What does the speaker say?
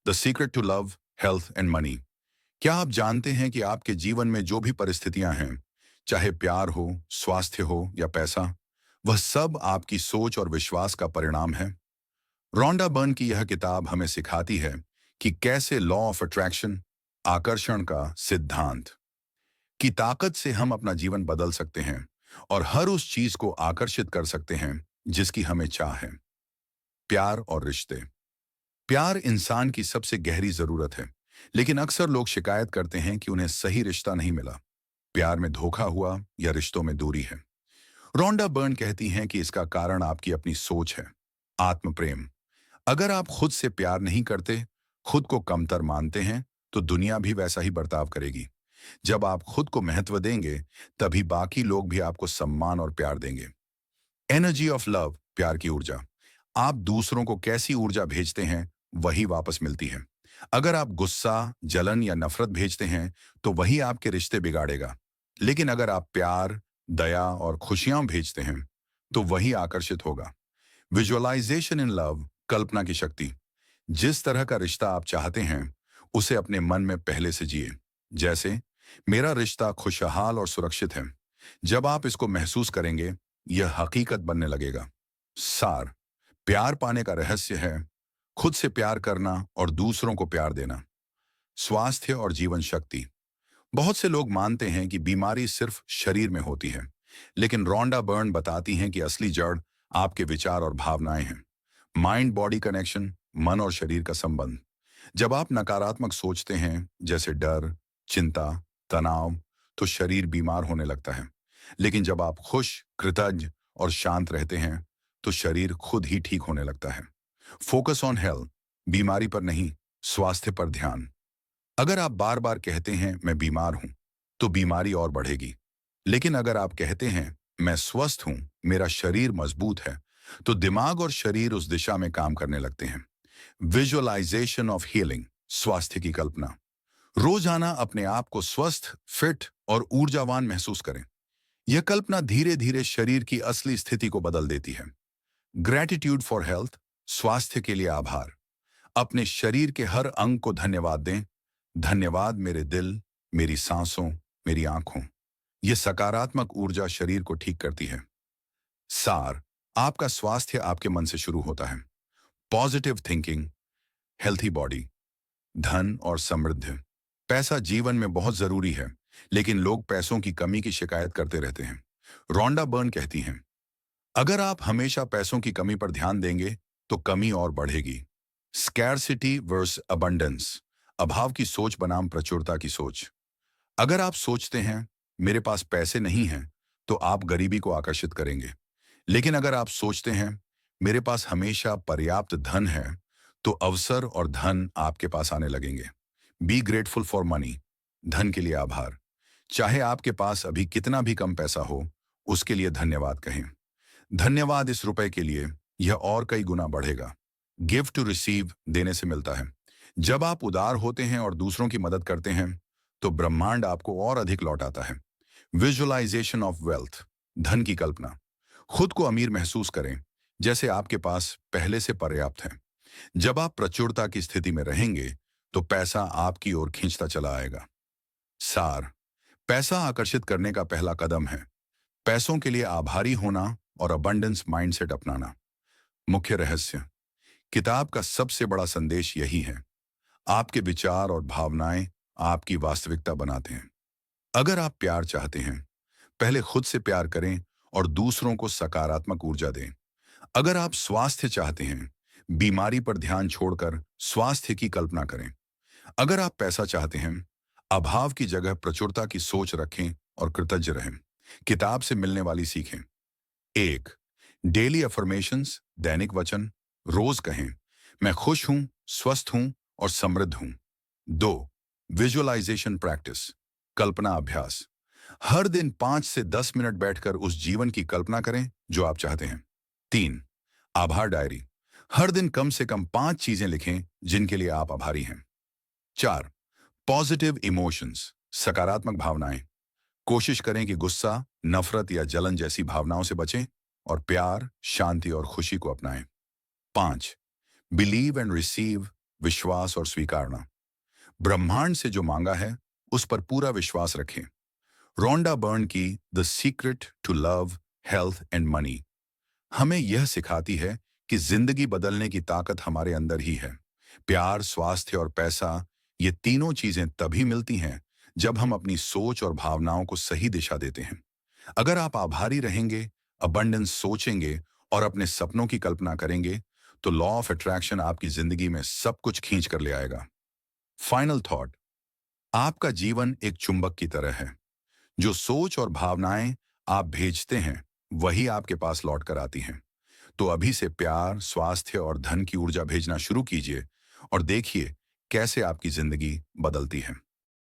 The secret to love, health and money. क्या आप जानते हैं कि आपके जीवन में जो भी परिस्थितियां हैं, चाहे प्यार हो, स्वास्थ्य हो या पैसा, वह सब आपकी सोच और विश्वास का परिणाम है। रोंडा बर्न की यह किताब हमें सिखाती है कि कैसे लॉ ऑफ अट्रैक्शन, आकर्षण का सिद्धांत की ताकत से हम अपना जीवन बदल सकते हैं और हर उस चीज को आकर्षित कर सकते हैं जिसकी हमें चाह है। प्यार और रिश्ते। प्यार इंसान की सबसे गहरी जरूरत है, लेकिन अक्सर लोग शिकायत करते हैं कि उन्हें सही रिश्ता नहीं मिला, प्यार में धोखा हुआ या रिश्तों में दूरी है। रोंडा बर्न कहती हैं कि इसका कारण आपकी अपनी सोच है। आत्म प्रेम। अगर आप खुद से प्यार नहीं करते, खुद को कमतर मानते हैं, तो दुनिया भी वैसा ही बर्ताव करेगी। जब आप खुद को महत्व देंगे, तभी बाकी लोग भी आपको सम्मान और प्यार देंगे। एनर्जी ऑफ लव, प्यार की ऊर्जा। आप दूसरों को कैसी ऊर्जा भेजते हैं, वही वापस मिलती है। अगर आप गुस्सा, जलन या नफरत भेजते हैं, तो वही आपके रिश्ते बिगाड़ेगा। लेकिन अगर आप प्यार, दया और खुशियां भेजते हैं, तो वही आकर्षित होगा। विजुअलाइजेशन इन लव, कल्पना की शक्ति। जिस तरह का रिश्ता आप चाहते हैं, उसे अपने मन में पहले से जिए। जैसे, मेरा रिश्ता खुशहाल और सुरक्षित है। जब आप इसको महसूस करेंगे, यह हकीकत बनने लगेगा। सार। प्यार पाने का रहस्य है खुद से प्यार करना और दूसरों को प्यार देना। स्वास्थ्य और जीवन शक्ति। बहुत से लोग मानते हैं कि बीमारी सिर्फ शरीर में होती है, लेकिन रोंडा बर्न बताती हैं कि असली जड़ आपके विचार और भावनाएं हैं। माइंड बॉडी कनेक्शन, मन और शरीर का संबंध। जब आप नकारात्मक सोचते हैं, जैसे डर, चिंता, तनाव, तो शरीर बीमार होने लगता है। लेकिन जब आप खुश, कृतज्ञ और शांत रहते हैं, तो शरीर खुद ही ठीक होने लगता है। फोकस ऑन हेल्थ, बीमारी पर नहीं, स्वास्थ्य पर ध्यान। अगर आप बार बार कहते हैं मैं बीमार हूं, तो बीमारी और बढ़ेगी। लेकिन अगर आप कहते हैं मैं स्वस्थ हूं, मेरा शरीर मजबूत है, तो दिमाग और शरीर उस दिशा में काम करने लगते हैं। विजुअलाइजेशन ऑफ हीलिंग, स्वास्थ्य की कल्पना। रोजाना अपने आप को स्वस्थ, फिट और ऊर्जावान महसूस करें। यह कल्पना धीरे धीरे शरीर की असली स्थिति को बदल देती है। ग्रैटिट्यूड फॉर हेल्थ, स्वास्थ्य के लिए आभार। अपने शरीर के हर अंग को धन्यवाद दें। धन्यवाद मेरे दिल, मेरी सांसों, मेरी आंखों। यह सकारात्मक ऊर्जा शरीर को ठीक करती है। सार। आपका स्वास्थ्य आपके मन से शुरू होता है। Positive thinking, healthy body. धन और समृद्धि। पैसा जीवन में बहुत जरूरी है, लेकिन लोग पैसों की कमी की शिकायत करते रहते हैं। रोंडा बर्न कहती हैं, अगर आप हमेशा पैसों की कमी पर ध्यान देंगे, तो कमी और बढ़ेगी। स्कैरसिटी वर्स अबंडेंस, अभाव की सोच बनाम प्रचुरता की सोच। अगर आप सोचते हैं मेरे पास पैसे नहीं हैं, तो आप गरीबी को आकर्षित करेंगे। लेकिन अगर आप सोचते हैं मेरे पास हमेशा पर्याप्त धन है, तो अवसर और धन आपके पास आने लगेंगे। बी ग्रेटफुल फॉर मनी, धन के लिए आभार। चाहे आपके पास अभी कितना भी कम पैसा हो, उसके लिए धन्यवाद कहें। धन्यवाद इस रुपए के लिए, यह और कई गुना बढ़ेगा। गिव टू रिसीव, देने से मिलता है। जब आप उदार होते हैं और दूसरों की मदद करते हैं, तो ब्रह्मांड आपको और अधिक लौटाता है। विजुअलाइजेशन ऑफ वेल्थ, धन की कल्पना। खुद को अमीर महसूस करें, जैसे आपके पास पहले से पर्याप्त है। जब आप प्रचुरता की स्थिति में रहेंगे, तो पैसा आपकी ओर खींचता चला आएगा। सार। पैसा आकर्षित करने का पहला कदम है पैसों के लिए आभारी होना और अबंडेंस माइंडसेट अपनाना। मुख्य रहस्य। किताब का सबसे बड़ा संदेश यही है, आपके विचार और भावनाएं आपकी वास्तविकता बनाते हैं। अगर आप प्यार चाहते हैं, पहले खुद से प्यार करें और दूसरों को सकारात्मक ऊर्जा दें। अगर आप स्वास्थ्य चाहते हैं, बीमारी पर ध्यान छोड़कर स्वास्थ्य की कल्पना करें। अगर आप पैसा चाहते हैं, अभाव की जगह प्रचुरता की सोच रखें और कृतज्ञ रहें। किताब से मिलने वाली सीखें। 1. डेली अफर्मेशंस, दैनिक वचन। रोज कहें, मैं खुश हूं, स्वस्थ हूं और समृद्ध हूं। 2. विजुअलाइजेशन प्रैक्टिस, कल्पना अभ्यास। हर दिन 5 से 10 मिनट बैठकर उस जीवन की कल्पना करें जो आप चाहते हैं। 3. आभार डायरी, हर दिन कम से कम 5 चीजें लिखें जिनके लिए आप आभारी हैं। 4. पॉजिटिव इमोशंस, सकारात्मक भावनाएं। कोशिश करें कि गुस्सा, नफरत या जलन जैसी भावनाओं से बचें और प्यार, शांति और खुशी को अपनाएं। 5. बिलीव एंड रिसीव, विश्वास और स्वीकारना। ब्रह्मांड से जो मांगा है उस पर पूरा विश्वास रखें। रोंडा बर्न की the secret to love, health and money हमें यह सिखाती है कि जिंदगी बदलने की ताकत हमारे अंदर ही है। प्यार, स्वास्थ्य और पैसा, ये तीनों चीजें तभी मिलती हैं जब हम अपनी सोच और भावनाओं को सही दिशा देते हैं। अगर आप आभारी रहेंगे, अबंडेंस सोचेंगे और अपने सपनों की कल्पना करेंगे, तो लॉ ऑफ अट्रैक्शन आपकी जिंदगी में सब कुछ खींच कर ले आएगा। फाइनल थॉट, आपका जीवन एक चुंबक की तरह है। जो सोच और भावनाएं आप भेजते हैं, वही आपके पास लौट कर आती हैं। तो अभी से प्यार, स्वास्थ्य और धन की ऊर्जा भेजना शुरू कीजिए और देखिए कैसे आपकी जिंदगी बदलती है।